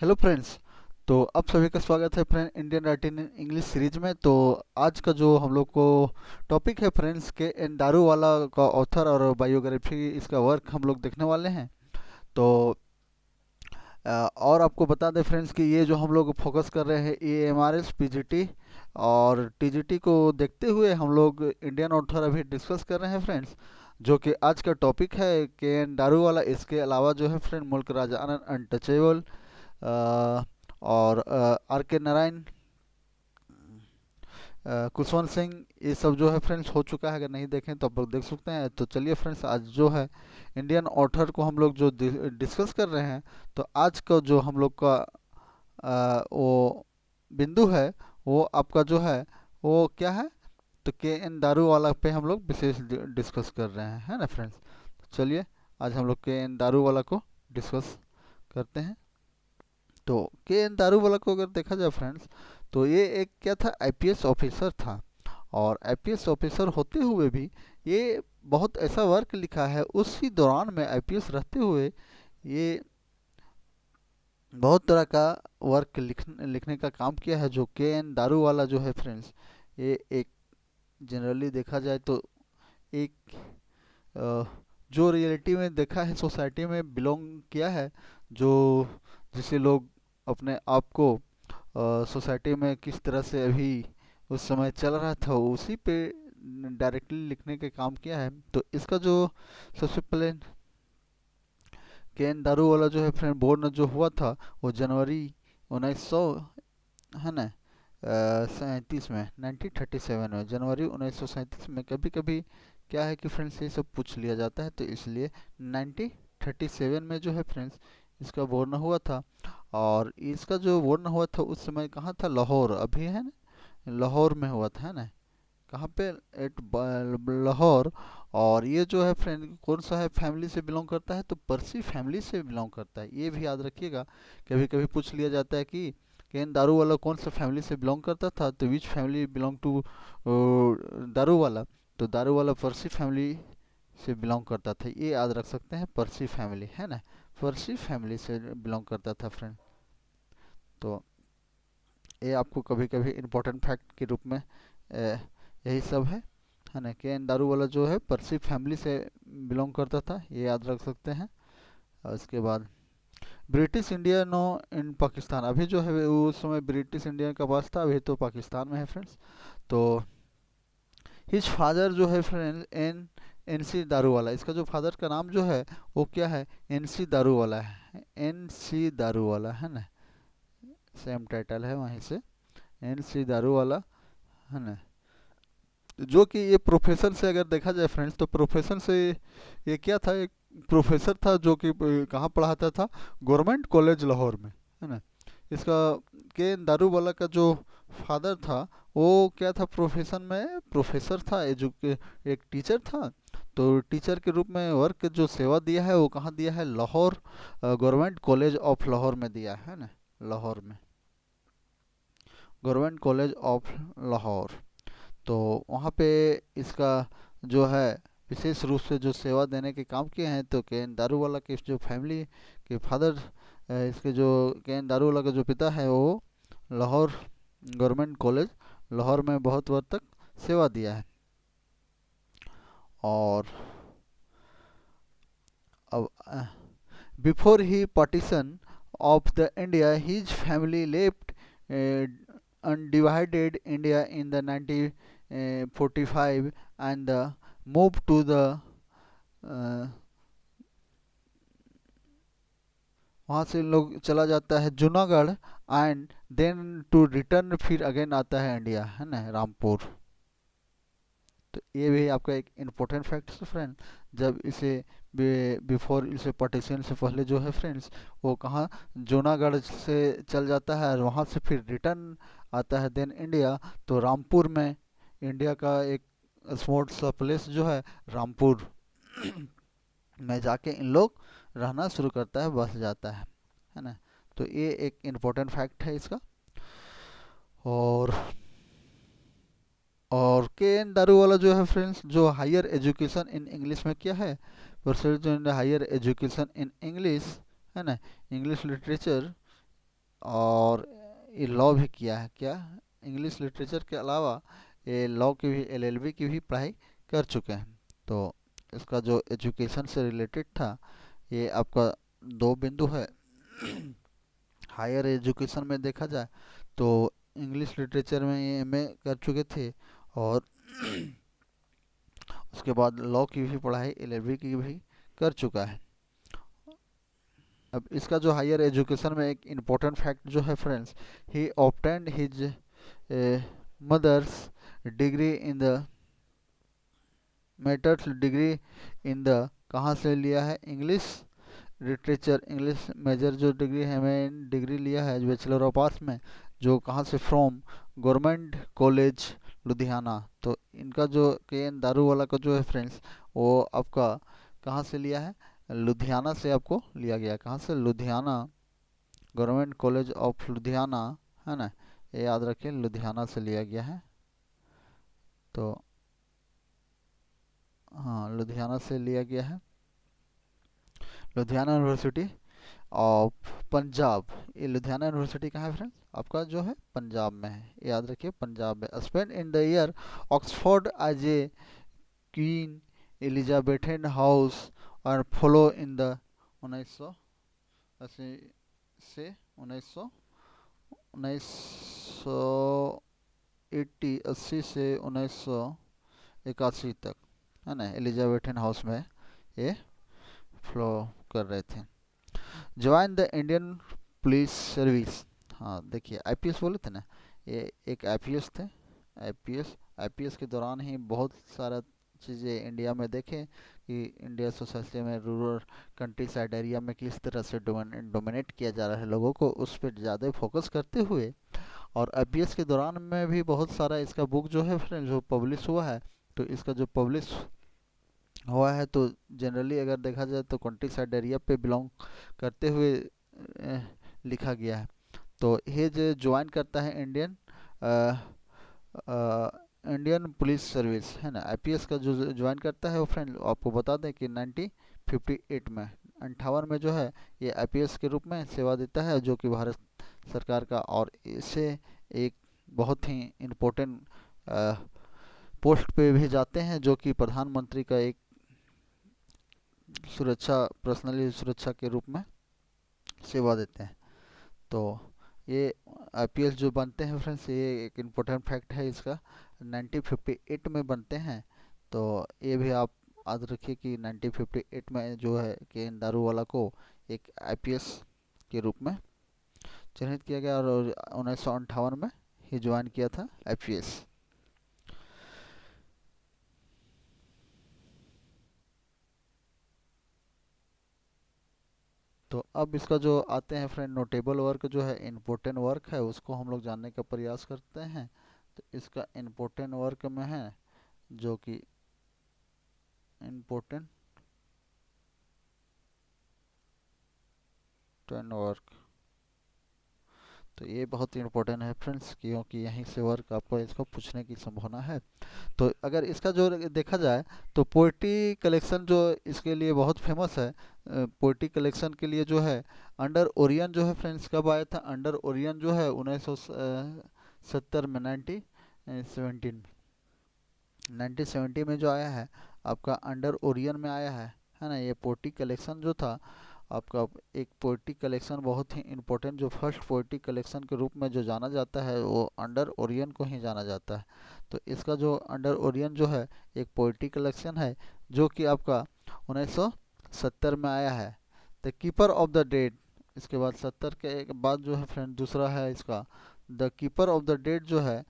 Hello friends. तो आप सभी का स्वागत है friend Indian writing in English series में। तो आज का जो हम लोग को टॉपिक है फ्रेंड्स के एन दारूवाला का ऑथर और बायोग्राफी इसका वर्क हम लोग देखने वाले हैं। तो और आपको बता दें फ्रेंड्स कि ये जो हम लोग फोकस कर रहे हैं ये एमआरएस पीजीटी और टीजीटी को देखते हुए हम लोग इंडियन ऑथर अभी डिस्कस कर रहे हैं फ्रेंड्स, जो कि आज का टॉपिक है के एन दारूवाला। इसके अलावा जो है फ्रेंड मुल्क राजा आनंद अनटचेबल और आर के नारायण, कुशवंत सिंह, ये सब जो है फ्रेंड्स हो चुका है। अगर नहीं देखें तो आप लोग देख सकते हैं। तो चलिए फ्रेंड्स, आज जो है इंडियन ऑथर को हम लोग जो डिस्कस कर रहे हैं, तो आज का जो हम लोग का वो बिंदु है वो आपका जो है वो क्या है, तो के एन दारूवाला पे हम लोग विशेष डिस्कस कर रहे हैं, है ना फ्रेंड्स। चलिए आज हम लोग के एन दारूवाला को डिस्कस करते हैं। तो के एन दारूवाला को अगर देखा जाए फ्रेंड्स, तो ये एक क्या था, आईपीएस ऑफिसर था। और आईपीएस ऑफिसर होते हुए भी ये बहुत ऐसा वर्क लिखा है उसी दौरान में आईपीएस रहते हुए। ये बहुत तरह का वर्क लिखने का काम किया है। जो के एन दारूवाला जो है फ्रेंड्स, ये एक जनरली देखा जाए तो एक अ, जो रियलिटी में देखा है, सोसाइटी में बिलोंग किया है, जो जिसे लोग अपने आप को सोसाइटी में किस तरह से अभी उस समय चल रहा था उसी पे डायरेक्टली लिखने के काम किया है। तो इसका जो सबसे पहले के एन दारू वाला जो है फ्रेंड बोर्न जो हुआ था वो जनवरी 1900, है ना, 37 में, 1937 में, जनवरी 1937 में। कभी कभी क्या है कि फ्रेंड्स ये सब पूछ लिया जाता है, तो इसलिए 1937 में जो है फ्रेंड्स इसका बोर्न हुआ था। और इसका जो बोर्न हुआ था उस समय कहाँ था, लाहौर अभी है ना, लाहौर में हुआ था, है ना, कहाँ पे, एट लाहौर। और ये जो है फ्रेंड कौन सा है फैमिली से बिलोंग करता है, तो पर्सी फैमिली से बिलोंग करता है। ये भी याद रखिएगा, कभी कभी पूछ लिया जाता है कि केन दारू वाला कौन सा फैमिली से बिलोंग करता था, तो विच फैमिली बिलोंग टू दारू वाला, तो दारू वाला पर्सी फैमिली से बिलोंग करता था। ये याद रख सकते हैं, पर्सी फैमिली, है ना, पर्सी फैमिली से बिलोंग करता था फ्रेंड। तो ये आपको कभी कभी इम्पोर्टेंट फैक्ट के रूप में यही सब है ना। के एन दारू वाला जो है पर्सी फैमिली से बिलोंग करता था, ये याद रख सकते हैं। और इसके बाद ब्रिटिश इंडिया नो इन पाकिस्तान, अभी जो है वो उस समय ब्रिटिश इंडिया का पास था, अभी तो पाकिस्तान में है फ्रेंड्स। तो हिज फादर जो है फ्रेंड एन एन सी दारू वाला, इसका जो फादर का नाम जो है वो क्या है, एन सी दारू वाला है, एन सी दारू वाला, है ना, सेम टाइटल है वहीं से, एन सी दारू वाला, है ना। जो कि ये प्रोफेसर से अगर देखा जाए फ्रेंड्स, तो प्रोफेसर से ये क्या था, एक प्रोफेसर था जो कि कहाँ पढ़ाता था, गवर्नमेंट कॉलेज लाहौर में, है ना। इसका के दारूवाला का जो फादर था वो क्या था, प्रोफेशन में प्रोफेसर था, एक टीचर था। तो टीचर के रूप में वर्क जो सेवा दिया है वो कहाँ दिया है, Lahore government college of Lahore में दिया है ना, लाहौर में, गवर्नमेंट कॉलेज ऑफ लाहौर। तो वहाँ पे इसका जो है विशेष रूप से जो सेवा देने के काम किए हैं। तो के एन दारूवाला की जो फैमिली के फादर, इसके जो के एन दारूवाला का जो पिता है वो लाहौर गवर्नमेंट कॉलेज लाहौर में बहुत वर्ष तक सेवा दिया है। और अब before he partition of the India his family left undivided India in the 1945 and moved to the वहाँ से लोग चला जाता है Junagadh, and then to return, फिर अगेन आता है इंडिया, है ना, रामपुर। तो ये भी आपका एक इम्पोर्टेंट फैक्ट है फ्रेंड। जब इसे बिफोर इसे पार्टीशन से पहले जो है फ्रेंड्स वो कहाँ, जूनागढ़ से चल जाता है और वहाँ से फिर रिटर्न आता है देन इंडिया। तो रामपुर में इंडिया का एक स्मॉल सा प्लेस जो है रामपुर में जाके इन लोग रहना शुरू करता है, बस जाता है ना। तो ये एक इम्पोर्टेंट फैक्ट है इसका। और के एन दारू वाला जो है फ्रेंड्स जो हायर एजुकेशन इन इंग्लिश में क्या है, percent in higher education in English, है ना, इंग्लिश लिटरेचर और ये लॉ भी किया है। क्या, इंग्लिश लिटरेचर के अलावा ये लॉ की भी, एलएलबी की भी पढ़ाई कर चुके हैं। तो इसका जो एजुकेशन से रिलेटेड था, ये आपका दो बिंदु है। हायर एजुकेशन में देखा जाए तो इंग्लिश लिटरेचर में ये एमए कर चुके थे, और उसके बाद लॉ की भी पढ़ाई एलएलबी की भी कर चुका है। अब इसका जो हायर एजुकेशन में एक इम्पोर्टेंट फैक्ट जो है friends, he obtained his mother's degree in the master's degree in the, कहाँ से लिया है, इंग्लिश लिटरेचर, इंग्लिश मेजर जो डिग्री है, मैं डिग्री लिया है बैचलर ऑफ आर्ट्स में, जो कहाँ से, फ्रॉम गवर्नमेंट कॉलेज लुधियाना। तो इनका जो के एन दारू वाला का जो है फ्रेंड्स, वो आपका कहाँ से लिया है, लुधियाना से आपको लिया गया। कहाँ से, Ludhiana, government college of Ludhiana, है ना, ये याद रखिए, लुधियाना से लिया गया है। तो हाँ, लुधियाना से लिया गया है, लुधियाना यूनिवर्सिटी ऑफ पंजाब। ये लुधियाना यूनिवर्सिटी कहाँ है फ्रेंड्स, आपका जो है पंजाब में है, याद रखिए पंजाब में। Spend in the year Oxford as a queen Elizabethan house और फॉलो इन द 1980 से 1900 1980 से 1981 तक, है ना, एलिजाबेथन हाउस में ये फ्लो कर रहे थे। Join the Indian police service. हाँ देखिए, आईपीएस बोले थे ना, ये एक आईपीएस थे। आईपीएस, आईपीएस के दौरान ही बहुत सारा चीज़ें इंडिया में देखें कि इंडिया सोसाइटी में रूरल कंट्री साइड एरिया में किस तरह से डोमिनेट किया जा रहा है लोगों को, उस पर ज़्यादा फोकस करते हुए। और आईपीएस के दौरान में भी बहुत सारा इसका बुक जो है फ्रेंड्स जो पब्लिश हुआ है। तो इसका जो पब्लिश हुआ है, तो जनरली अगर देखा जाए तो कंट्री साइड एरिया पे बिलोंग करते हुए लिखा गया है। तो ये जो ज्वाइन करता है इंडियन इंडियन पुलिस सर्विस, है ना, आईपीएस का जो ज्वाइन करता है वो फ्रेंड, आपको बता दें कि 1958 में, 58 में जो है ये आईपीएस के रूप में सेवा देता है, जो कि भारत सरकार का, और इसे एक बहुत ही इम्पोर्टेंट पोस्ट पे भी जाते हैं, जो कि प्रधानमंत्री का एक सुरक्षा, पर्सनली सुरक्षा के रूप में सेवा देते हैं। तो ये आईपीएस जो बनते हैं फ्रेंड्स, ये एक इम्पोर्टेंट फैक्ट है इसका, 1958 में बनते हैं। तो ये भी आप याद रखिए कि 1958 में जो है के एन दारूवाला को एक आईपीएस के रूप में चिन्हित किया गया, और 1958 में ही ज्वाइन किया था आईपीएस। तो अब इसका जो आते हैं फ्रेंड नोटेबल वर्क जो है, इम्पोर्टेंट वर्क है, उसको हम लोग जानने का प्रयास करते हैं। तो इसका इम्पोर्टेंट वर्क में है जो कि इम्पोर्टेंट वर्क, तो ये बहुत ही इम्पोर्टेंट है फ्रेंड्स, क्योंकि यहीं से वर्क आपको इसको पूछने की संभावना है। तो अगर इसका जो देखा जाए तो पोइट्री कलेक्शन जो इसके लिए बहुत फेमस है, पोइट्री कलेक्शन के लिए जो है अंडर ओरियन जो है फ्रेंड्स, कब आया था, अंडर ओरियन जो है 1970 में, 1970 में जो आया है आपका, अंडर ओरियन में आया है ना। ये पोइट्री कलेक्शन जो था आपका, एक पोइट्री कलेक्शन बहुत ही इम्पोर्टेंट, जो फर्स्ट पोइट्री कलेक्शन के रूप में जो जाना जाता है, वो अंडर ओरियन को ही जाना जाता है। तो इसका जो अंडर ओरियन जो है एक पोइट्री कलेक्शन है, जो कि आपका 1970 में आया है। The keeper of the dead, इसके बाद 70 के एक बाद जो है फ्रेंड दूसरा है इसका, the keeper of the dead जो है,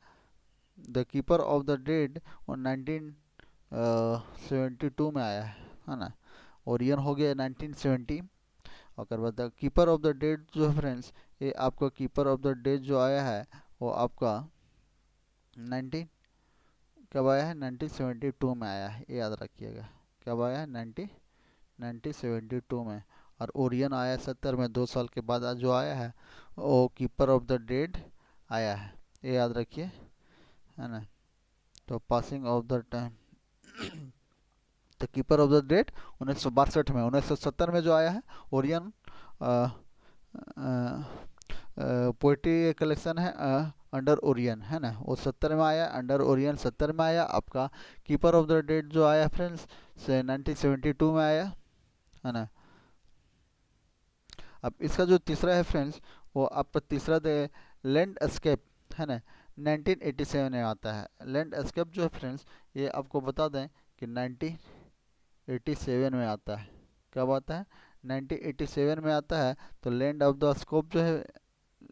the keeper of the dead 1972 में आया है ना। ओरियन हो गया 1970। और बाद the keeper of the dead जो है फ्रेंड्स, ये आपका कीपर ऑफ द डेड जो आया है वो आपका 19 कब आया है, 1972 में आया है, ये याद रखिएगा। कब आया है, 1972 में। और ओरियन आया 70 में, 2 साल के बाद आज जो आया है वो कीपर ऑफ द डेड आया है, ये याद रखिए, है ना। तो passing of the time, the keeper of the dead 1962 में, 1970 में जो आया है ओरियन पोइट्री कलेक्शन है अंडर ओरियन, है ना, वो 70 में आया, अंडर ओरियन 70 में आया। आपका कीपर ऑफ द डेड जो आया फ्रेंड्स से 1972 में आया, है ना। अब इसका जो तीसरा है फ्रेंड्स, वो आपका तीसरा दे लैंड एस्केप, है ना, 1987 में आता है। लैंड एस्केप जो है फ्रेंड्स, ये आपको बता दें कि 1987 में आता है। कब आता है? 1987 में आता है। तो लैंड ऑफ द स्कोप जो है,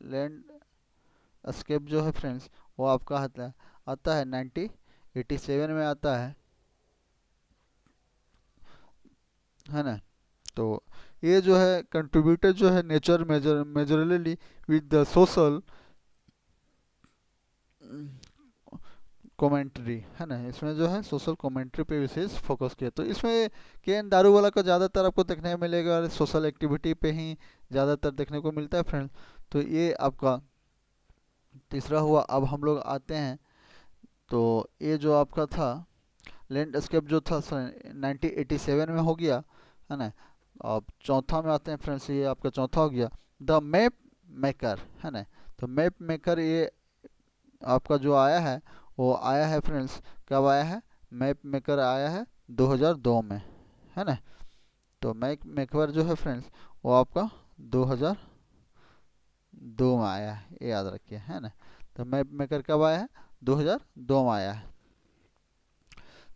लैंड एस्केप जो है फ्रेंड्स, वो आपका आता है 1987 में आता है ना। तो ये जो है कंट्रीब्यूटर जो है nature majorly with the social commentary, है ना, इसमें जो है सोशल कमेंट्री पे विशेष फोकस किया। तो इसमें के एन दारूवाला का ज़्यादातर आपको देखने को मिलेगा सोशल एक्टिविटी पे ही ज़्यादातर देखने को मिलता है फ्रेंड्स। तो ये आपका तीसरा हुआ। अब हम लोग आते हैं, तो ये जो आपका था लैंडस्केप जो था 1987 में हो गया, है ना। अब चौथा में आते हैं फ्रेंड्स, ये आपका चौथा हो गया द मैप मेकर, है ना। तो मैप मेकर ये आपका जो आया है, वो आया है फ्रेंड्स, कब आया है? मैप मेकर आया है 2002 में, है ना। तो मैप मेकर जो है फ्रेंड्स, वो आपका 2002 में आया है, ये याद रखिए, है ना। तो मैप मेकर कब आया है? 2002 में आया है।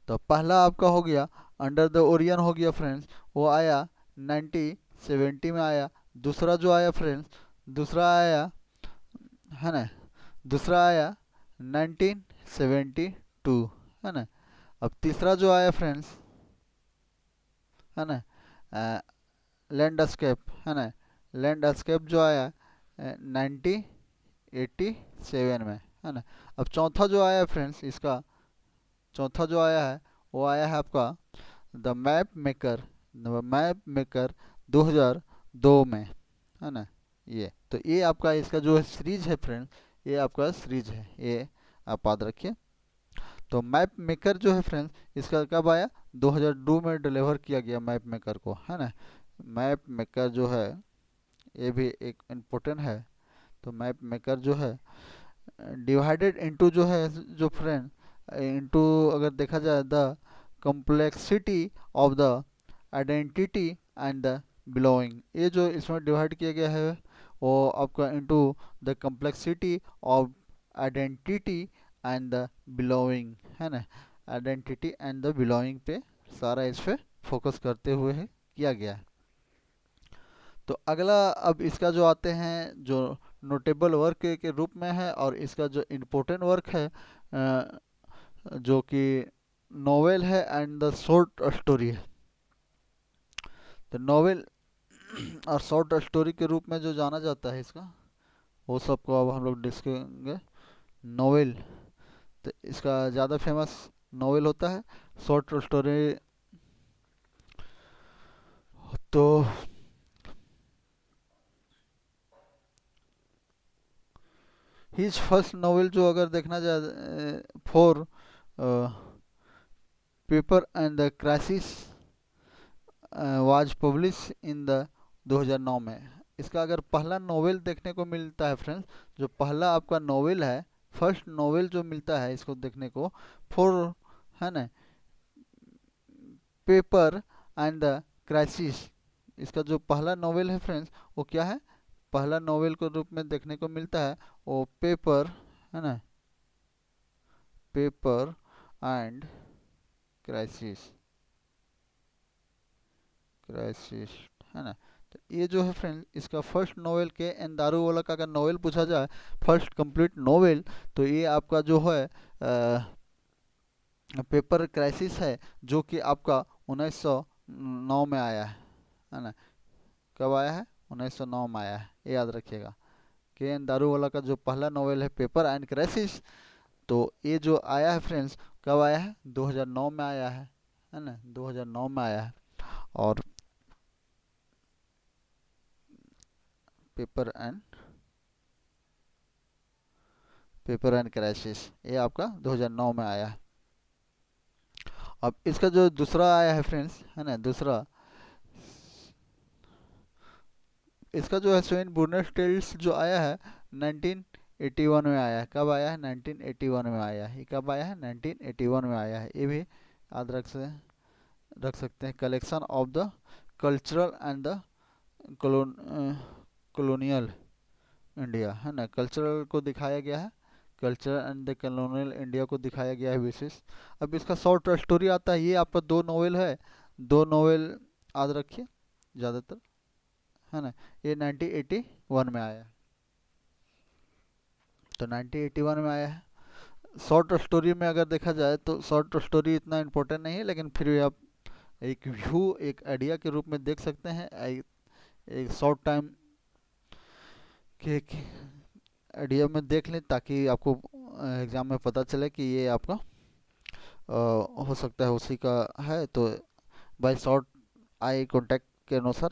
तो पहला आपका हो गया अंडर द ओरियन हो गया फ्रेंड्स, वो आया 1970 में आया। दूसरा जो आया फ्रेंड्स, दूसरा आया, है ना, दूसरा आया 1972, है ना। अब तीसरा जो आया फ्रेंड्स, है ना, लैंडस्केप, है ना, लैंडस्केप जो आया 1987 में, है ना। अब चौथा जो आया फ्रेंड्स, इसका चौथा जो आया है, वो आया है आपका द मैप मेकर 2002 में, है ना। ये तो ये आपका इसका जो सीरीज है फ्रेंड, ये आपका सीरीज है, ये आप याद रखिए। तो मैप मेकर जो है फ्रेंड्स, इसका कब आया? 2002 में डिलीवर किया गया मैप मेकर को, है ना। मैप मेकर जो है, ये भी एक इम्पोर्टेंट है। तो मैप मेकर जो है डिवाइडेड इनटू जो है, जो फ्रेंड इनटू, अगर देखा जाए the complexity of the identity and the billowing, ये जो इसमें डिवाइड किया गया है, वो आपका into the complexity of identity and the billowing, है ना। आइडेंटिटी एंड द बिलोइंग पे सारा इस पे फोकस करते हुए है किया गया है। तो अगला अब इसका जो आते हैं, जो नोटेबल वर्क के रूप में है, और इसका जो इम्पोर्टेंट वर्क है जो कि नोवेल है एंड द शॉर्ट स्टोरी है। तो नोवेल और शॉर्ट स्टोरी के रूप में जो जाना जाता है इसका, वो सबको अब हम लोग डिस्कस करेंगे। नोवेल, तो इसका ज़्यादा फेमस नोवेल होता है। शॉर्ट स्टोरी तो हिज फर्स्ट नोवेल जो अगर देखना जाए, for paper and the crisis was publish in the 2009 में। इसका अगर पहला नोवेल देखने को मिलता है फ्रेंड्स, जो पहला आपका नोवेल है, फर्स्ट नोवेल जो मिलता है इसको देखने को, फॉर, है ना, पेपर एंड द क्राइसिस, इसका जो पहला नोवेल है फ्रेंड्स, वो क्या है? पहला नोवेल के रूप में देखने को मिलता है वो पेपर, है ना, पेपर एंड क्राइसिस, क्राइसिस, है ना। तो ये जो है फ्रेंड, इसका फर्स्ट नोवेल के एन दारूवाला का अगर नोवेल पूछा जाए, फर्स्ट कंप्लीट नोवेल, तो ये आपका जो है पेपर क्राइसिस है, जो कि आपका 1909 में आया है ना। कब आया है? 1909 में आया है, ये याद रखिएगा। के एन दारूवाला का जो पहला नोवेल है पेपर एंड क्राइसिस, तो ये जो आया है फ्रेंड्स, कब आया है? 2009 में आया है ना, 2009 में आया है। और पेपर एंड क्राइसिस, ये आपका 2009 में आया है। अब इसका जो दूसरा आया है फ्रेंड्स, है ना, दूसरा इसका जो है स्वेन बुर्नर टेल्स जो आया है 1981 में आया है। कब आया है? 1981 में आया है। ये कब आया है? 1981 में आया है। ये भी याद रख सकते हैं। Collection of the cultural and the colonial India, है ना, कल्चरल को दिखाया गया है, culture and the colonial India को दिखाया गया है विशेष। अब इसका शॉर्ट स्टोरी आता है, ये आपका दो नॉवेल है, दो नॉवेल याद रखिए ज़्यादातर, है ना। ये 1981 में आया है, तो 1981 में आया है। शॉर्ट स्टोरी में अगर देखा जाए तो शॉर्ट स्टोरी इतना इम्पोर्टेंट नहीं है, लेकिन फिर भी आप एक व्यू, एक आइडिया के रूप में देख सकते हैं। एक शॉर्ट टाइम के आइडिया में देख लें, ताकि आपको एग्ज़ाम में पता चले कि ये आपका हो सकता है उसी का है। तो बाय शॉर्ट आई कांटेक्ट के अनुसार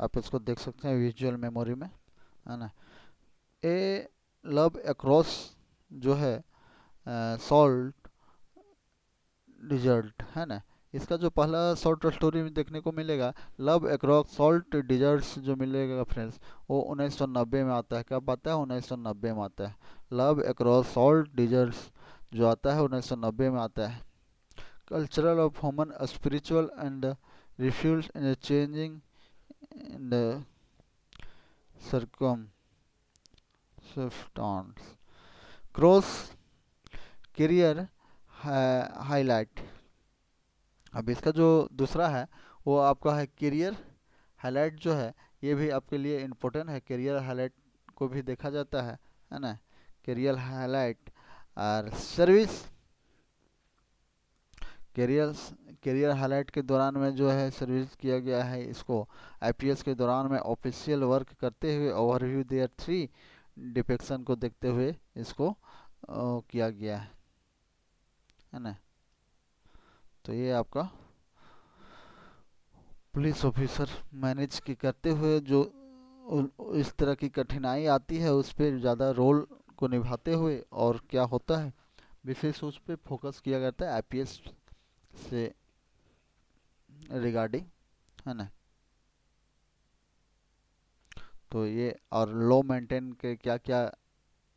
आप इसको देख सकते हैं विजुअल मेमोरी में, है ना। ए लव अक्रॉस जो है सॉल्ट डिजर्ट, है ना, इसका जो पहला शॉर्ट स्टोरी में देखने को मिलेगा, लव अक्रॉस सॉल्ट डिजर्ट्स जो मिलेगा फ्रेंड्स, वो 1990 में आता है। कब आता है? 1990 में आता है। लव अक्रॉस सॉल्ट डिजर्ट्स जो आता है 1990 में आता है। Cultural of human spiritual and refuels in changing in the सरकम क्रॉस करियर हाईलाइट। अब इसका जो दूसरा है वो आपका है करियर हाईलाइट जो है, ये भी आपके लिए इम्पोर्टेंट है। करियर हाईलाइट को भी देखा जाता है ना। करियर हाईलाइट और सर्विस, करियर करियर हाईलाइट के दौरान में जो है सर्विस किया गया है इसको। आईपीएस के दौरान में ऑफिशियल वर्क करते हुए ओवरव्यू देयर थ्री डिपेक्शन को देखते हुए इसको किया गया है ना। तो ये आपका पुलिस ऑफिसर मैनेज की करते हुए जो इस तरह की कठिनाई आती है उस पर ज़्यादा रोल को निभाते हुए, और क्या होता है विशेष उस पर फोकस किया जाता है आईपीएस से रिगार्डिंग, है ना। तो ये और लो मेंटेन के क्या क्या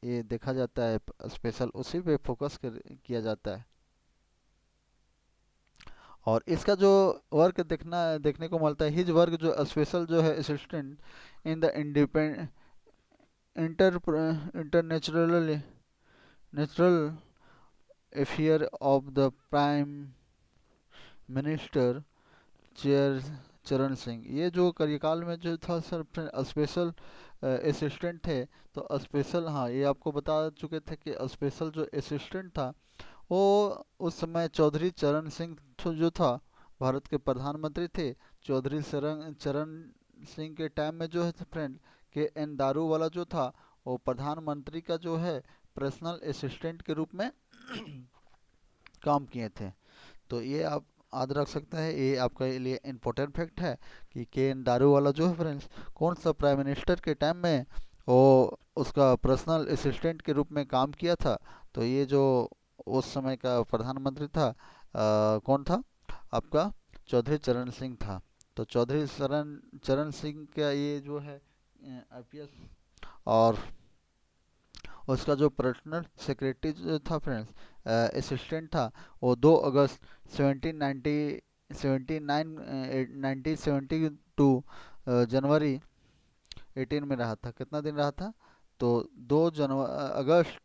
ये देखा जाता है स्पेशल, उसी पे फोकस किया जाता है। और इसका जो वर्क देखने को मिलता है, हिज वर्क जो स्पेशल जो है assistant in the inter international natural affair of the prime minister chair Charan Singh. ये जो कार्यकाल में जो था सर स्पेशल असिस्टेंट थे, तो स्पेशल, हाँ ये आपको बता चुके थे कि स्पेशल जो असिस्टेंट था वो उस समय चौधरी चरण सिंह जो था, भारत के प्रधानमंत्री थे। चौधरी चरण सिंह के टाइम में जो है फ्रेंड के एन दारू वाला जो था, वो प्रधानमंत्री का जो है पर्सनल असिस्टेंट के रूप में काम किए थे। तो ये आप याद रख सकते हैं, ये आपके लिए इम्पोर्टेंट फैक्ट है कि के एन दारू वाला जो है फ्रेंड्स कौन सा प्राइम मिनिस्टर के टाइम में वो उसका पर्सनल असिस्टेंट के रूप में काम किया था। तो ये जो उस समय का प्रधानमंत्री था कौन था आपका? चौधरी चरण सिंह था। तो चौधरी चरण सिंह का ये जो है आईपीएस और उसका जो पर्सनल सेक्रेटरी जो था फ्रेंड्स असिस्टेंट था, वो 2 अगस्त 1972 जनवरी 18 में रहा था। कितना दिन रहा था? तो 2 अगस्त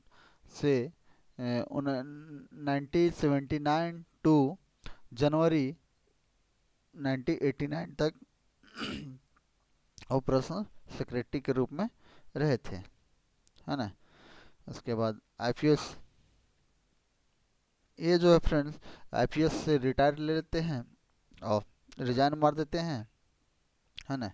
से 1979 टू जनवरी 1989 तक वो पर्सनल सेक्रेटरी के रूप में रहे थे, है ना। उसके बाद आईपीएस, ये जो है फ्रेंड्स आईपीएस से रिटायर ले लेते हैं और रिजाइन मार देते हैं, है ना।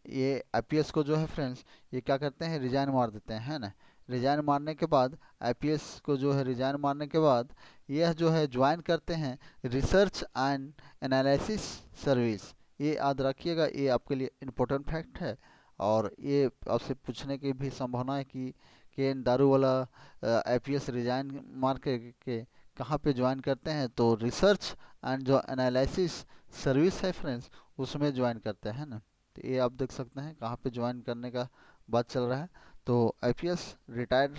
ये आईपीएस को जो है फ्रेंड्स ये क्या करते हैं? रिजाइन मार देते हैं, है ना। रिजाइन मारने के बाद आईपीएस को जो है रिजाइन मारने के बाद यह जो है ज्वाइन करते हैं रिसर्च एंड एनालिसिस सर्विस। ये याद रखिएगा, ये आपके लिए इम्पोर्टेंट फैक्ट है। और ये आपसे पूछने की भी संभावना है कि एन दारू वाला आईपीएस रिजाइन मार के कहाँ पे ज्वाइन करते हैं? तो रिसर्च एंड जो एनालिसिस सर्विस है फ्रेंड्स उसमें ज्वाइन करते हैं ना। तो ये आप देख सकते हैं कहाँ पे ज्वाइन करने का बात चल रहा है। तो आईपीएस रिटायर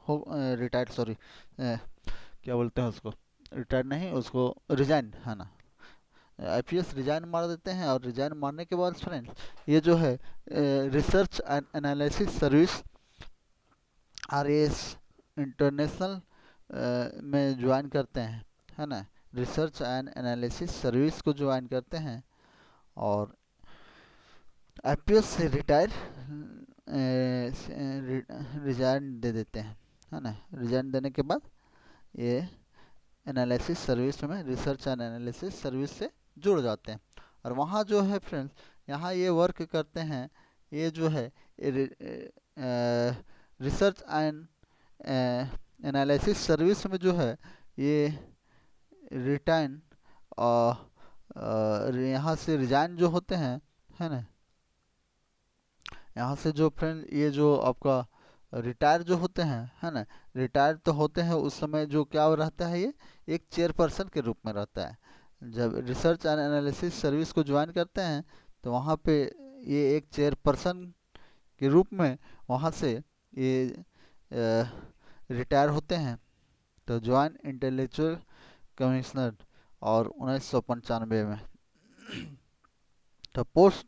हो, रिटायर सॉरी, क्या बोलते हैं उसको, रिटायर नहीं, उसको रिजाइन है ना, आईपीएस रिजाइन मार देते हैं। और रिजाइन मारने के बाद फ्रेंड्स ये जो है research and analysis service RAS international में ज्वाइन करते हैं, है ना, रिसर्च एंड एनालिसिस सर्विस को ज्वाइन करते हैं और आईपीएस से रिटायर रिजाइन दे देते हैं, है ना। रिजाइन देने के बाद ये एनालिसिस सर्विस में, रिसर्च एंड एनालिसिस सर्विस से जुड़ जाते हैं और वहाँ जो है फ्रेंड्स, यहाँ ये वर्क करते हैं। ये जो है रिसर्च एंड एनालिसिस सर्विस में जो है ये रिटाइन यहाँ से रिजाइन जो होते हैं, है ना, यहाँ से जो फ्रेंड ये जो आपका रिटायर जो होते हैं, है ना, रिटायर तो होते हैं उस समय जो क्या रहता है, ये एक चेयरपर्सन के रूप में रहता है। जब रिसर्च एंड एनालिसिस सर्विस को ज्वाइन करते हैं तो वहाँ पे ये एक चेयरपर्सन के रूप में वहाँ से ये रिटायर होते हैं। तो ज्वाइन इंटेलेक्चुअल कमिश्नर और 1995 में। तो पोस्ट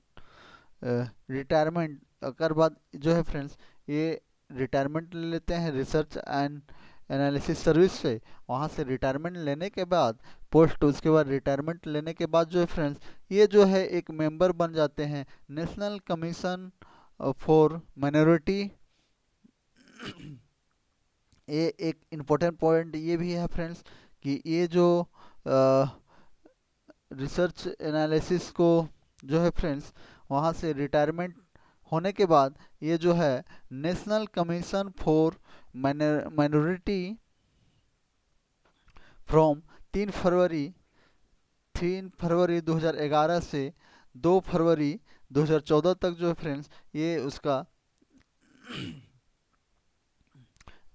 रिटायरमेंट कर बाद जो है फ्रेंड्स ये रिटायरमेंट ले लेते हैं रिसर्च एंड एनालिसिस सर्विस से। वहाँ से रिटायरमेंट लेने के बाद पोस्ट, उसके बाद रिटायरमेंट लेने के बाद जो है फ्रेंड्स ये जो है एक मेंबर बन जाते हैं नेशनल कमीशन फॉर माइनॉरिटी। ये एक इम्पोर्टेंट पॉइंट ये भी है फ्रेंड्स कि ये जो रिसर्च एनालिसिस को जो है फ्रेंड्स वहाँ से रिटायरमेंट होने के बाद ये जो है national commission for minority from 3 फरवरी 2011 से 2 फरवरी 2014 तक जो है फ्रेंड्स ये उसका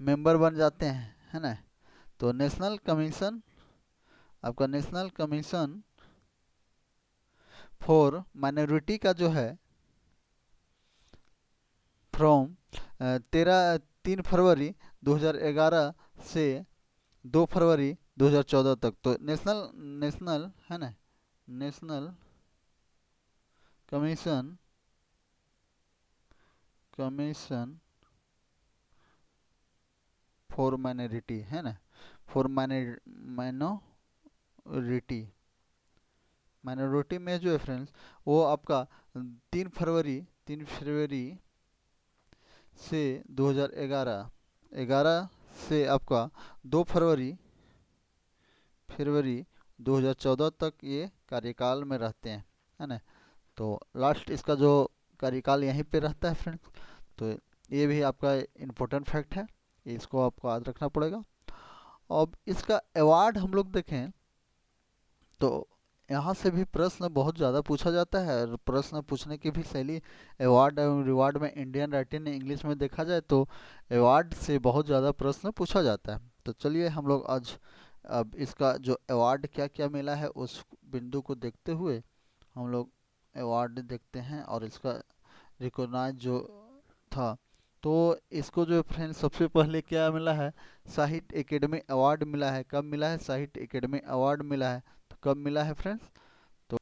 मेंबर बन जाते हैं, है ना। तो नेशनल कमीशन, आपका नेशनल कमीशन फॉर माइनॉरिटी का जो है फ्रॉम 3 फरवरी 2011 से 2 फरवरी 2014 तक। तो नेशनल नेशनल है ना, national commission commission for minority, है ना, फॉर माइनॉरिटी माइनॉरिटी में जो है फ्रेंड्स वो आपका 3 फरवरी से 2011 से आपका 2 फरवरी 2014 तक ये कार्यकाल में रहते हैं, है ना। तो लास्ट इसका जो कार्यकाल यहीं पे रहता है फ्रेंड्स। तो ये भी आपका इम्पोर्टेंट फैक्ट है, इसको आपको याद रखना पड़ेगा। अब इसका अवार्ड हम लोग देखें तो यहाँ से भी प्रश्न बहुत ज़्यादा पूछा जाता है और प्रश्न पूछने की भी शैली अवार्ड एवं रिवार्ड में इंडियन राइटिंग इंग्लिश में देखा जाए तो अवार्ड से बहुत ज़्यादा प्रश्न पूछा जाता है। तो चलिए हम लोग आज अब इसका जो अवार्ड क्या क्या मिला है उस बिंदु को देखते हुए हम लोग अवार्ड देखते हैं और इसका रिकॉग्नाइज जो था। तो इसको जो फ्रेंड्स सबसे पहले क्या मिला है, साहित्य एकेडमी अवार्ड मिला है। कब मिला है, साहित्य एकेडमी अवार्ड मिला है। तो कब मिला है फ्रेंड्स, तो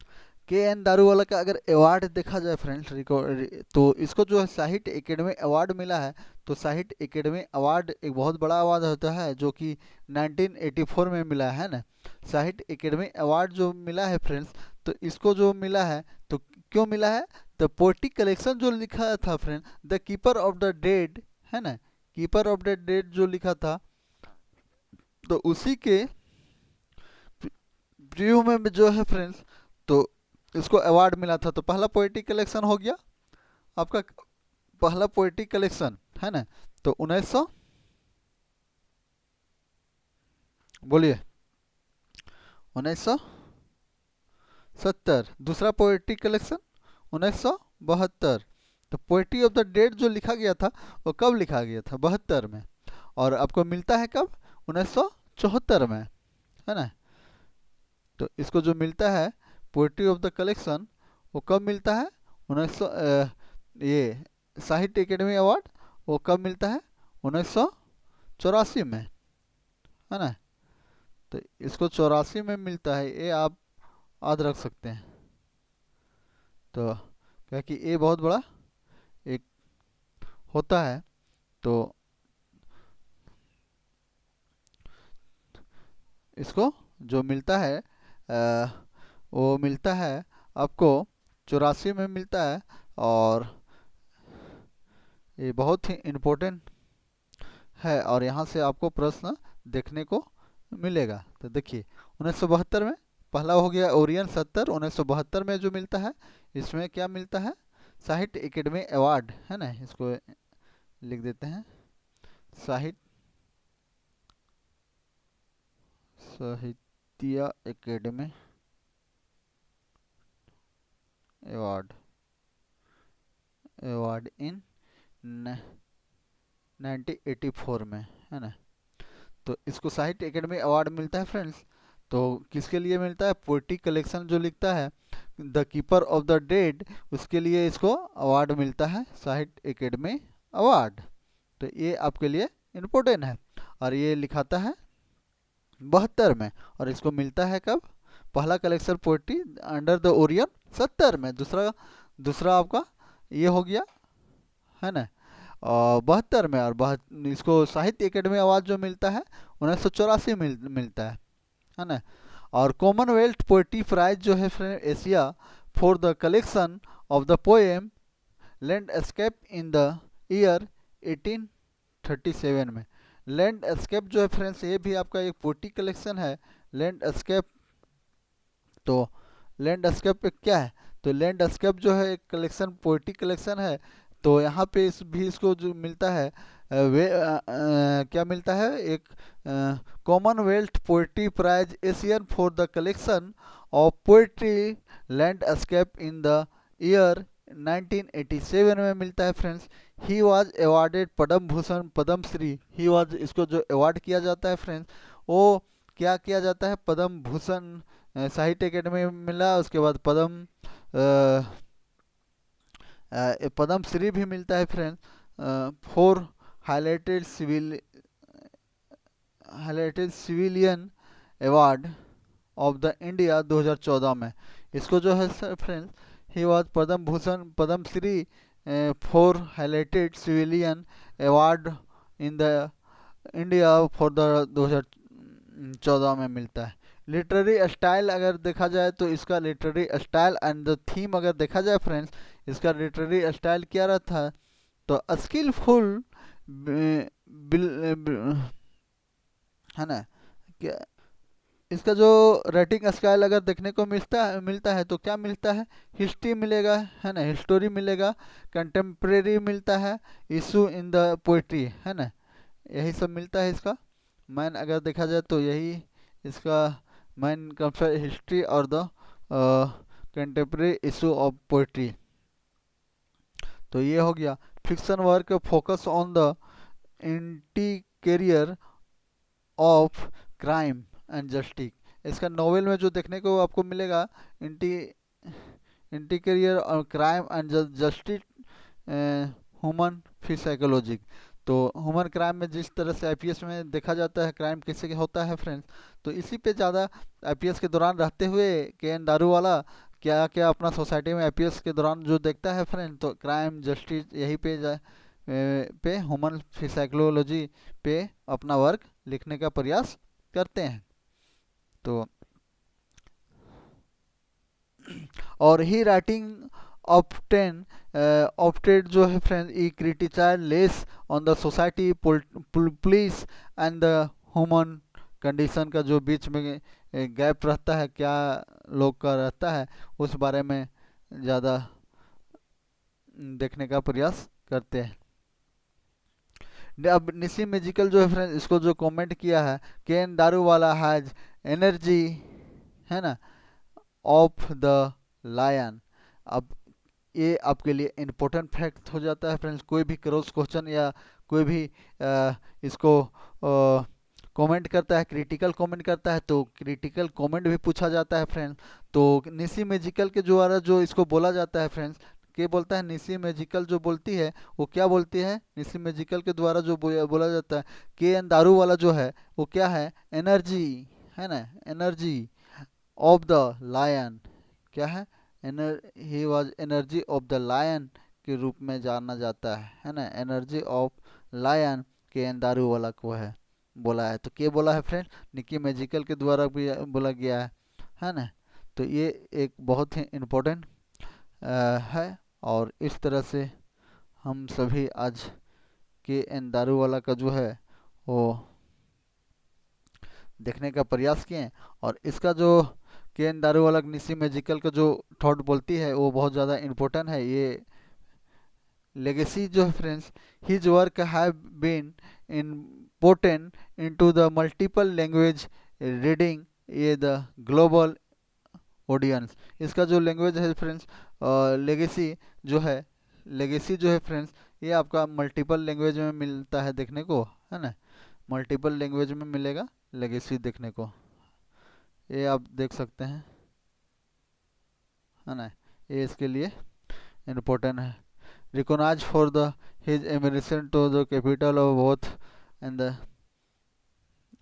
के एन दारूवाला का अगर अवार्ड देखा जाए फ्रेंड्स तो इसको जो है साहित्य एकेडमी अवार्ड मिला है। तो साहित्य एकेडमी अवार्ड एक बहुत बड़ा अवार्ड होता है जो कि 1984 में मिला है ना। साहित्य एकेडमी अवार्ड जो मिला है फ्रेंड्स, तो इसको जो मिला है तो क्यों मिला है, तो पोएटिक कलेक्शन जो लिखा था friend, the keeper of the dead, है ना, कीपर ऑफ द डेड जो लिखा था तो उसी के प्रीव्यू में जो है फ्रेंड्स तो इसको अवार्ड मिला था। तो पहला पोएटिक कलेक्शन हो गया आपका, पहला पोएटिक कलेक्शन, है ना। तो 1900 बोलिए 1970। दूसरा पोएटिक कलेक्शन 1972। तो पोएट्री ऑफ द डेड जो लिखा गया था वो कब लिखा गया था, 72 में। और आपको मिलता है कब, 1974 में, है ना। तो इसको जो मिलता है पोएट्री ऑफ द कलेक्शन वो कब मिलता है, 1900 ये साहित्य एकेडमी अवार्ड वो कब मिलता है? 1984 में, है ना। तो इसको 84 में मिलता है, ये आप याद रख सकते हैं। तो क्या कि ये बहुत बड़ा एक होता है। तो इसको जो मिलता है वो मिलता है आपको 84 में मिलता है। और ये बहुत ही इम्पोर्टेंट है, और यहाँ से आपको प्रश्न देखने को मिलेगा। तो देखिए 1972 में पहला हो गया ओरियन 70, 1972 में जो मिलता है, इसमें क्या मिलता है? साहित्य एकेडमी अवार्ड, है ना। इसको लिख देते हैं, साहित्य साहित्य एकेडमी अवार्ड, अवार्ड इन 1984 में, है ना। तो इसको साहित्य एकेडमी अवार्ड मिलता है फ्रेंड्स। तो किसके लिए मिलता है? पोएट्री कलेक्शन जो लिखता है the keeper of the dead, उसके लिए इसको अवार्ड मिलता है, साहित्य एकेडमी अवार्ड। तो ये आपके लिए इम्पोर्टेंट है। और ये लिखाता है 72 में, और इसको मिलता है कब? पहला collection poetry under the Orion 70 में, दूसरा दूसरा आपका ये हो गया, है ना, 72 में। और इसको साहित्य एकेडमी अवार्ड जो मिलता है 1984 मिलता है ना। और कॉमनवेल्थ पोएट्री प्राइज जो है friend Asia for the collection of the poem landscape in the year 1837 में। लैंडस्केप जो है फ्रेंड्स, ये भी आपका एक पोएट्री कलेक्शन है, लैंडस्केप। तो लैंडस्केप क्या है? तो लैंडस्केप जो है एक कलेक्शन, पोएट्री कलेक्शन है। तो यहाँ पे इसको जो मिलता है क्या मिलता है? एक Commonwealth poetry prize Asian for the collection of poetry landscape in the year 1987 में मिलता है friends. He was awarded Padma Bhushan Padma Shri, he was, इसको जो अवार्ड किया जाता है फ्रेंड्स, वो क्या किया जाता है? पद्म भूषण साहित्य अकेडमी में मिला, उसके बाद पद्म श्री भी मिलता है friends for highlighted civilian award of the India 2014 में। इसको जो है friends, he was Padma Bhushan Padma Shri for highlighted civilian award in the India for the 2014 में मिलता है। लिटरेरी स्टाइल अगर देखा जाए तो इसका literary style and the theme अगर देखा जाए फ्रेंड्स, इसका लिटरेरी स्टाइल क्या रहता है? तो स्किलफुल, है ना। क्या इसका जो राइटिंग स्टाइल अगर देखने को मिलता है तो क्या मिलता है? हिस्ट्री मिलेगा, है ना, हिस्टोरी मिलेगा, कंटेम्प्रेरी मिलता है, इशू इन द पोइट्री, है ना। यही सब मिलता है इसका मैन अगर देखा जाए तो, यही इसका मैन कंसेप्ट, हिस्ट्री और the contemporary issue of poetry. तो ये हो गया fiction work focus on the interior of crime and justice. इसका नॉवेल में जो देखने को आपको मिलेगा, इंटीरियर और crime and justice, human physiology. तो ह्यूमन क्राइम में जिस तरह से आईपीएस में देखा जाता है क्राइम कैसे होता है फ्रेंड्स, तो इसी पे ज़्यादा आईपीएस के दौरान रहते हुए के एन दारू वाला क्या क्या अपना सोसाइटी में आईपीएस के दौरान जो देखता है फ्रेंड, तो क्राइम जस्टिस यही पे ह्यूमन फिजियोलॉजी पे अपना वर्क लिखने का प्रयास करते हैं। तो और ही राइटिंग ऑप्टेड जो है friend, he criticise less on the society police and the human condition का जो बीच में गैप रहता है, क्या लोग का रहता है, उस बारे में ज़्यादा देखने का प्रयास करते हैं। अब निसी मैजिकल जो है फ्रेंड, इसको जो कमेंट किया है, केन दारू वाला हैज एनर्जी, है ना, ऑफ द लायन। अब ये आपके लिए इम्पोर्टेंट फैक्ट हो जाता है फ्रेंड्स। कोई भी क्रॉस क्वेश्चन या कोई भी इसको कमेंट करता है, क्रिटिकल कमेंट करता है, तो क्रिटिकल कमेंट भी पूछा जाता है फ्रेंड्स। तो निसी मैजिकल के द्वारा जो इसको बोला जाता है फ्रेंड्स, के बोलता है निशी मैजिकल जो बोलती है वो क्या बोलती है, निशी मैजिकल के द्वारा जो बोला जाता है के एन दारू वाला जो है वो क्या है, एनर्जी, है ना, एनर्जी ऑफ द लायन, क्या है, he was energy of the lion के रूप में जाना जाता है ना, energy of lion K N Daruwalla को है बोला है। तो के बोला है फ्रेंड, निकी मैजिकल के द्वारा भी बोला गया है ना। तो ये एक बहुत ही इम्पोर्टेंट है। और इस तरह से हम सभी आज के एन दारू वाला का जो है वो देखने का प्रयास किए। और इसका जो के एन दारू वाला निशी मैजिकल का जो थॉट बोलती है वो बहुत ज़्यादा इम्पोर्टेंट है। ये लेगेसी जो है friends, his work have been important into the multiple language reading ये द ग्लोबल ऑडियंस। इसका जो लैंग्वेज है फ्रेंड्स, लेगेसी जो है, लेगेसी जो है फ्रेंड्स ये आपका मल्टीपल लैंग्वेज में मिलता है देखने को, है ना, मल्टीपल लैंग्वेज में मिलेगा लेगेसी देखने को, ये आप देख सकते हैं, है ना, ये इसके लिए इम्पोर्टेंट है। Recognise for the his emanation to the capital of both and the,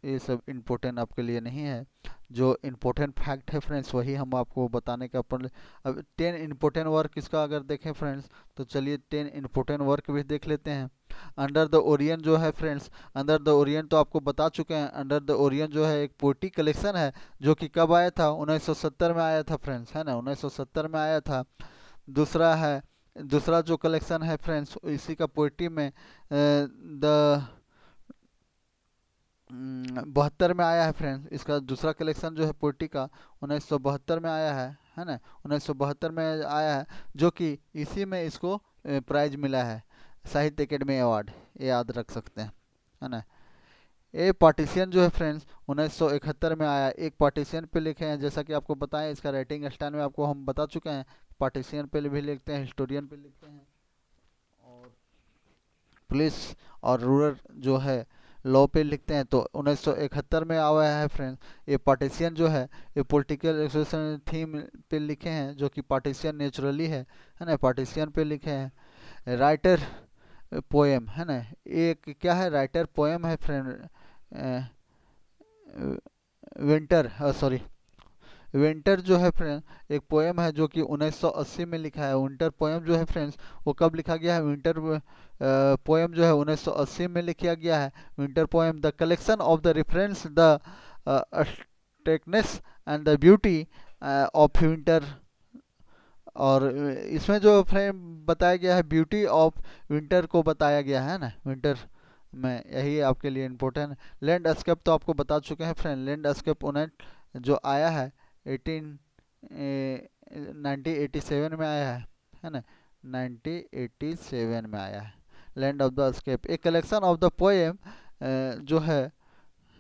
ये सब इम्पोर्टेंट आपके लिए नहीं है। जो इम्पोर्टेंट फैक्ट है फ्रेंड्स वही हम आपको बताने का अपन। अब 10 इम्पोर्टेंट वर्क इसका अगर देखें फ्रेंड्स तो चलिए 10 इम्पोर्टेंट वर्क भी देख लेते हैं। अंडर द ओरियन जो है फ्रेंड्स, अंडर द ओरियन तो आपको बता चुके हैं। अंडर द ओरियन जो है एक पोएट्री कलेक्शन है जो कि कब आया था, 1970 में आया था फ्रेंड्स, है ना, 1970 में आया था। दूसरा है, दूसरा जो कलेक्शन है फ्रेंड्स इसी का पोएट्री में द 72 में आया है फ्रेंड्स। इसका दूसरा कलेक्शन जो है पोएट्री का 1972 में आया है ना, 1972 में आया है, जो कि इसी में इसको प्राइज मिला है, साहित्य अकेडमी अवार्ड, ये याद रख सकते हैं, है ना। ए पार्टीशन जो है फ्रेंड्स 1971 में आया। एक पार्टीशन पे लिखे हैं, जैसा कि आपको बताएं इसका राइटिंग स्टाइल में आपको हम बता चुके हैं। पार्टीशन पे भी लिखते हैं, हिस्टोरियन पे लिखते हैं, और पुलिस और रूरल जो है लॉ पे लिखते हैं। तो 1971 में आया है फ्रेंड्स। ये पार्टीशन जो है ये पॉलिटिकल एसोसिएशन थीम पे लिखे हैं, जो कि पार्टीशन नेचुरली है ना, पार्टीशन पे लिखे हैं। राइटर पोएम, है ना, एक क्या है, राइटर पोएम है फ्रेंड, विंटर, सॉरी, विंटर जो है फ्रेंड एक पोएम है जो कि 1980 में लिखा है। विंटर पोएम जो है फ्रेंड्स वो कब लिखा गया है, विंटर पोएम जो है 1980 में लिखा गया है। Winter poem the collection of the reference the टेकनेस and the beauty of winter. और इसमें जो फ्रेंड बताया गया है ब्यूटी ऑफ विंटर को बताया गया है ना, विंटर में, यही आपके लिए इम्पोर्टेंट। लैंडस्केप तो आपको बता चुके हैं फ्रेंड। लैंडस्केप उन्हें जो आया है 1987 में आया है ना, 1987 में आया है। लैंड ऑफ द स्केप एक कलेक्शन ऑफ द पोएम जो है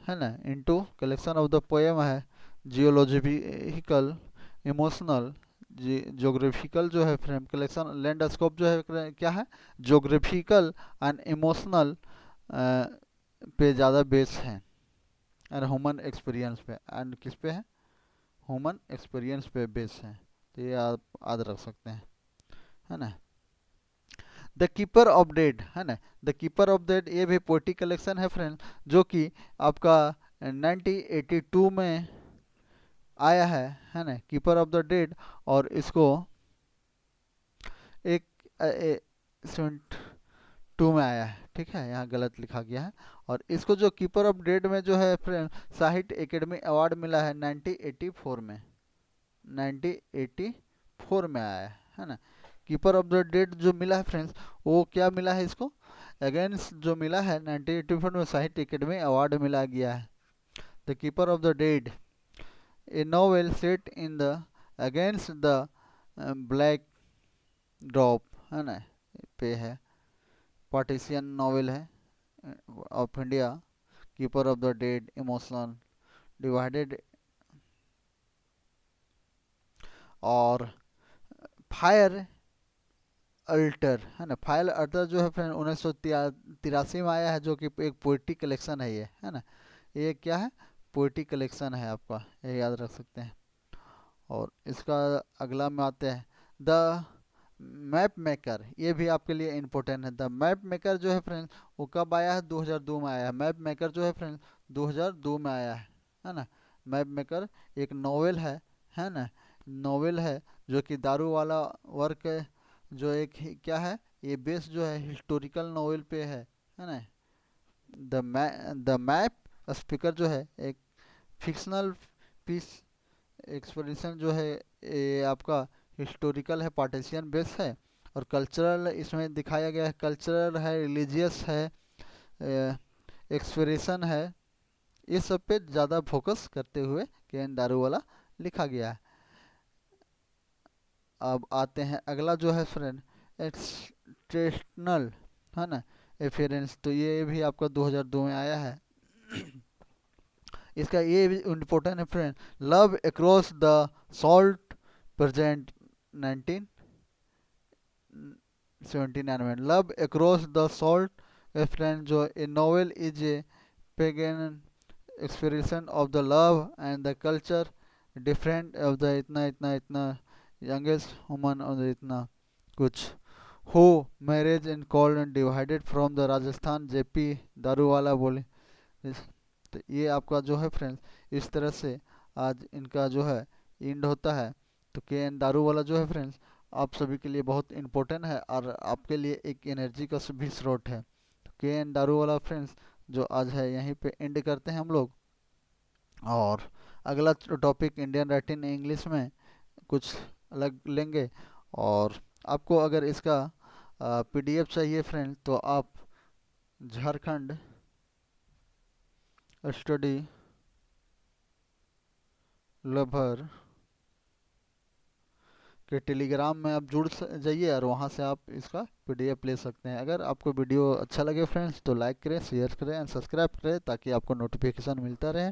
ना, into collection of the poem है जियोलॉजिकल, इमोशनल, ज्योग्राफिकल जो है फ्रेम कलेक्शन। लैंडस्केप जो है क्या है, ज्योग्राफिकल एंड इमोशनल पे ज़्यादा बेस है, एंड ह्यूमन एक्सपीरियंस पे, एंड किस पे है, ह्यूमन एक्सपीरियंस पे बेस है। तो ये आप याद रख सकते हैं, है ना। द कीपर ऑफ डेड, है ना, द कीपर ऑफ डेड ये भी पोएट्री कलेक्शन है फ्रेंड, जो कि आपका 1982 में आया है ना, कीपर ऑफ द डेड। और इसको एक 72 में आया है, ठीक है, यहाँ गलत लिखा गया है। और इसको जो कीपर ऑफ डेड में जो है फ्रेंड साहित्य एकेडमी अवार्ड मिला है 1984 में, 1984 में आया है ना। कीपर ऑफ द डेड जो मिला है फ्रेंड्स वो क्या मिला है इसको, अगेंस्ट जो मिला है 1984 में साहित्य एकेडमी अवार्ड मिला गया है। The keeper of the dead A novel set in the against the black drop, है ना, पे है, पार्टीशियन नॉवेल है of India. Keeper of the dead emotional divided, और फायर अल्टर, है ना, फायर अल्टर जो है फ्रेंड 1983 में आया है, जो कि एक पोइट्री कलेक्शन है ये, है ना, ये क्या है, पोइट्री कलेक्शन है आपका, ये याद रख सकते हैं। और इसका अगला में आते हैं द मैप मेकर, ये भी आपके लिए इम्पोर्टेंट है। द मैप मेकर जो है फ्रेंड्स वो कब आया है? 2002 में आया है। मैप मेकर जो है फ्रेंड्स 2002 में आया है ना। मैप मेकर एक नॉवेल है ना, नॉवेल है जो कि दारू वाला वर्क है, जो एक क्या है, ये बेस जो है हिस्टोरिकल नॉवेल पे है ना। द मैप स्पीकर जो है एक फिक्शनल पीस एक्सप्रेशन जो है, ये आपका हिस्टोरिकल है, पार्टीशियन बेस है, और कल्चरल इसमें दिखाया गया है, कल्चरल है, रिलीजियस है, एक्सप्रेशन है, ये सब पे ज़्यादा फोकस करते हुए के एन दारूवाला लिखा गया है। अब आते हैं अगला जो है फ्रेंड, एक्सटेशनल है ना एफेरेंस, तो ये भी आपका 2002 में आया है। इसका ये भी इम्पोर्टेंट है friend, love across the salt present 1979 में, love across the salt a friend जो a novel is a pagan expression of the love and the culture different of the इतना इतना इतना यंगेस्ट वुमन और इतना कुछ हो marriage and called and divided from the Rajasthan JP Daruwala बोले। तो ये आपका जो है फ्रेंड्स इस तरह से आज इनका जो है एंड होता है। तो के एन दारूवाला जो है फ्रेंड्स आप सभी के लिए बहुत इम्पोर्टेंट है और आपके लिए एक एनर्जी का भी स्रोत है। तो के एन दारूवाला फ्रेंड्स जो आज है यहीं पे एंड करते हैं हम लोग, और अगला टॉपिक इंडियन राइटिंग इंग्लिश में कुछ अलग लेंगे। और आपको अगर इसका पीडीएफ चाहिए फ्रेंड तो आप झारखंड स्टडी लवर के टेलीग्राम में आप जुड़ जाइए और वहाँ से आप इसका पीडीएफ ले सकते हैं। अगर आपको वीडियो अच्छा लगे फ्रेंड्स तो लाइक करें, शेयर करें एंड सब्सक्राइब करें ताकि आपको नोटिफिकेशन मिलता रहे।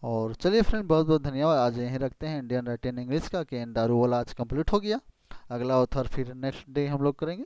और चलिए फ्रेंड बहुत बहुत धन्यवाद, आज यहीं रखते हैं इंडियन राइटिंग इंग्लिश का, कि एन दारूवाला आज कंप्लीट हो गया। अगला ऑथर फिर नेक्स्ट डे हम लोग करेंगे।